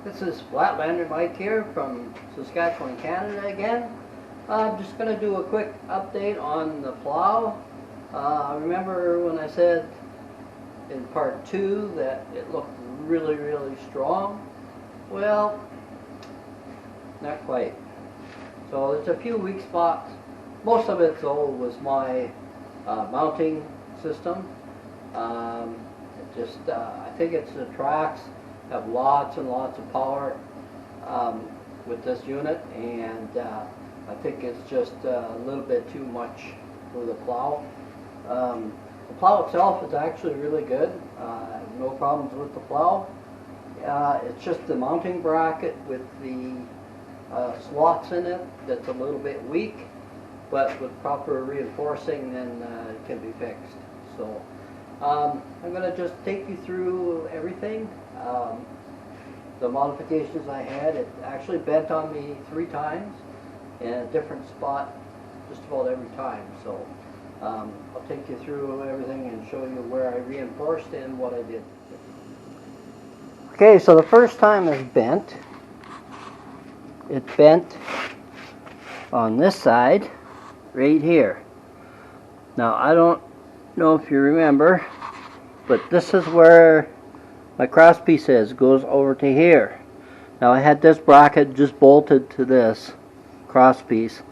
This is Flatlander Mike here from Saskatchewan, Canada again. I'm just going to do a quick update on the plow. Remember when I said in part 2 that it looked really strong? Well, not quite. So there's a few weak spots. Most of it though was my mounting system. I think it's the tracks have lots and lots of power with this unit, and I think it's just a little bit too much for the plow. The plow itself is actually really good. No problems with the plow. It's just the mounting bracket with the slots in it that's a little bit weak, but with proper reinforcing then it can be fixed. So I'm going to just take you through everything. The modifications I had, it actually bent on me 3 times in a different spot just about every time. So I'll take you through everything and show you where I reinforced and what I did. Okay, so the first time it bent on this side right here. Now I don't know if you remember, but this is where my cross piece is, goes over to here. Now I had this bracket just bolted to this cross piece,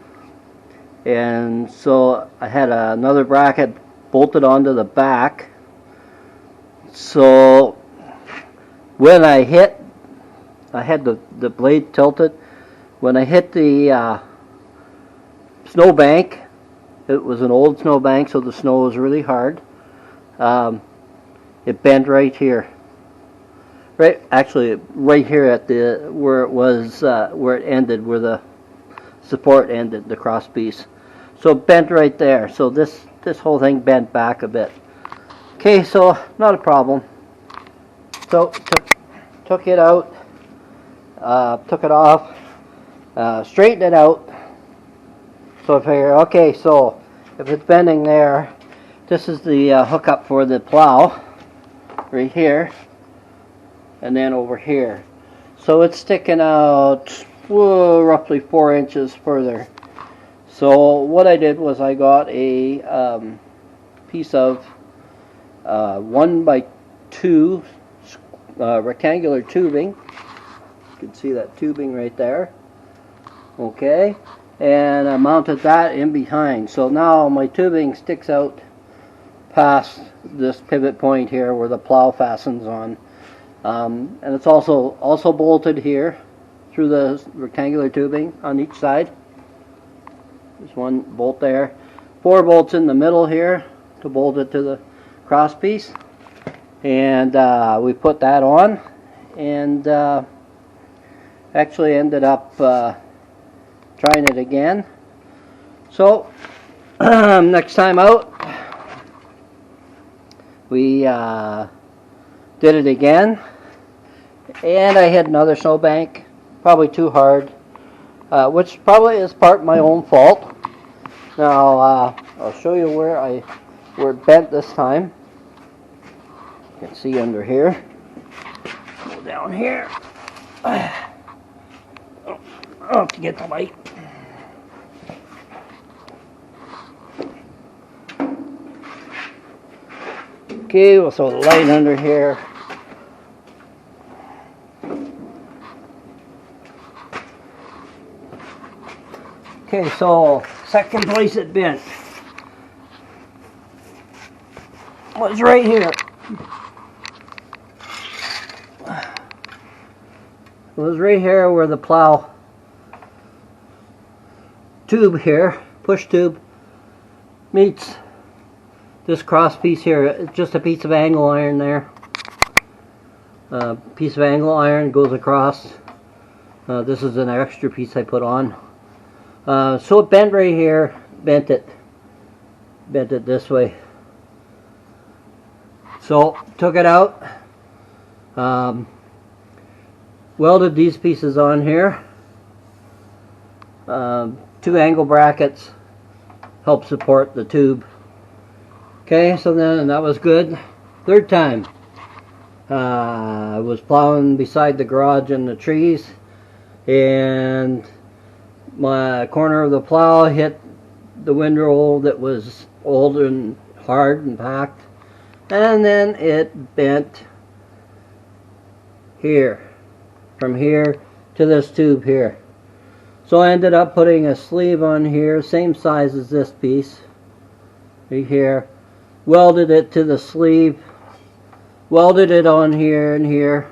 and so I had another bracket bolted onto the back. So when I hit, I had the blade tilted. When I hit the snowbank, it was an old snowbank, so the snow was really hard. It bent right here. Actually, right here at the where it ended, where the support ended, the cross piece. So it bent right there. So this whole thing bent back a bit. Okay, so not a problem. So took it out, took it off, straightened it out. So I figure, okay, so if it's bending there, this is the hookup for the plow, right here. And then over here. So it's sticking out roughly 4 inches further. So what I did was I got a piece of 1x2 rectangular tubing. You can see that tubing right there. Okay, and I mounted that in behind. So now my tubing sticks out past this pivot point here where the plow fastens on. And it's also bolted here through the rectangular tubing on each side. There's one bolt there. 4 bolts in the middle here to bolt it to the cross piece. And we put that on, and actually ended up trying it again. So next time out, we did it again. And I hit another snowbank, probably too hard, which probably is part my own fault. Now I'll show you where it bent this time. You can see under here. Go down here. I'll have to get the light. Okay, we'll throw the light under here. Okay, so second place it bent was right here. It was right here where the plow tube here, push tube, meets this cross piece here. It's just a piece of angle iron there. Piece of angle iron goes across. This is an extra piece I put on. So it bent right here, bent it this way. So took it out, welded these pieces on here. 2 angle brackets help support the tube. Okay, so then, and that was good. Third time. I was plowing beside the garage and the trees, and my corner of the plow hit the windrow that was old and hard and packed, and then it bent here, from here to this tube here. So I ended up putting a sleeve on here, same size as this piece, right here, welded it to the sleeve, welded it on here and here,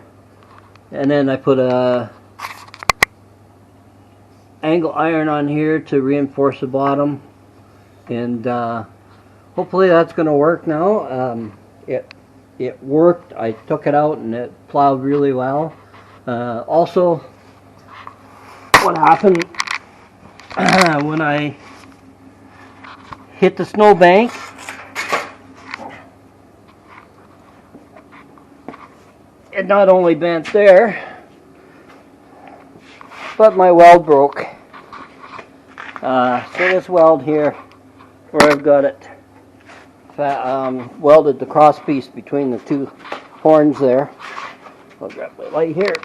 and then I put a angle iron on here to reinforce the bottom, and hopefully that's going to work now. It worked. I took it out and it plowed really well. Also, what happened when I hit the snowbank, it not only bent there, but my weld broke. So this weld here, where I've got it welded the cross piece between the two horns there. I'll grab my light here.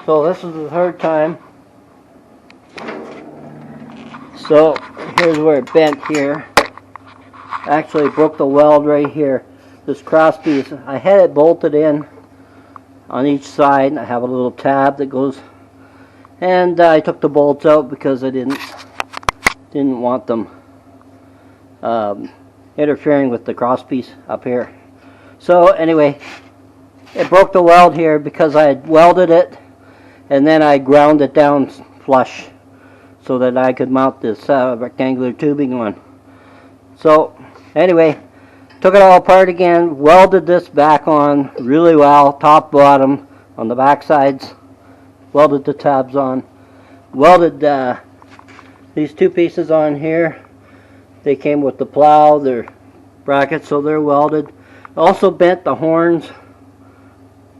So this is the third time. So here's where it bent here. Actually broke the weld right here. This cross piece, I had it bolted in on each side. I have a little tab that goes, and I took the bolts out because I didn't want them interfering with the cross piece up here. So anyway, it broke the weld here because I had welded it and then I ground it down flush so that I could mount this rectangular tubing on. So anyway, took it all apart again, welded this back on really well, top, bottom, on the back sides, welded the tabs on, welded these two pieces on here. They came with the plow, they're brackets, so they're welded. Also bent the horns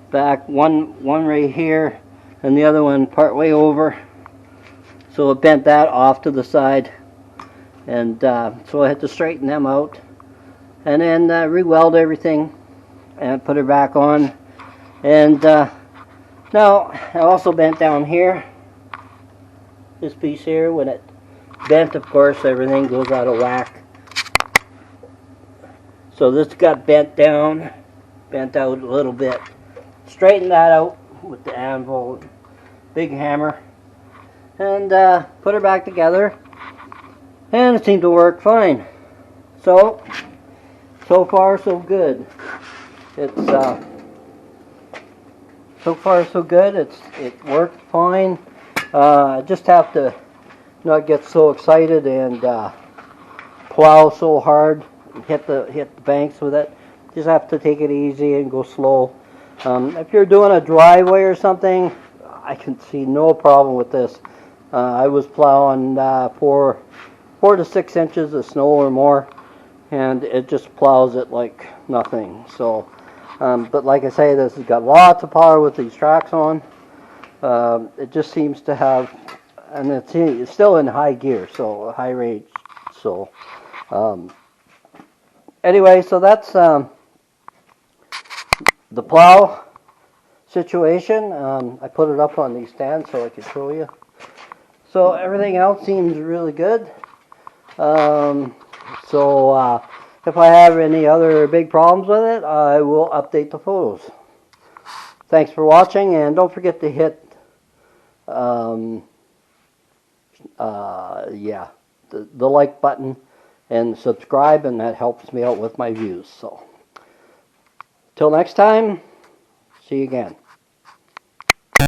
back, one right here and the other one part way over. So it bent that off to the side, and so I had to straighten them out. And then re-weld everything and put it back on. And now I also bent down here, this piece here. When it bent, of course, everything goes out of whack. So this got bent down, bent out a little bit. Straightened that out with the anvil, big hammer, and put it back together, and it seemed to work fine. So far so good. It's so far so good. It worked fine. I just have to not get so excited and plow so hard and hit the banks with it. Just have to take it easy and go slow. If you're doing a driveway or something, I can see no problem with this. I was plowing 4 to 6 inches of snow or more, and it just plows it like nothing. So, but like I say, this has got lots of power with these tracks on. It just seems to have, and it's still in high gear, so high range. So, anyway, so that's the plow situation. I put it up on these stands so I could show you. So everything else seems really good. So if I have any other big problems with it, I will update the photos. Thanks for watching, and don't forget to hit the like button and subscribe, and that helps me out with my views. So till next time, see you again.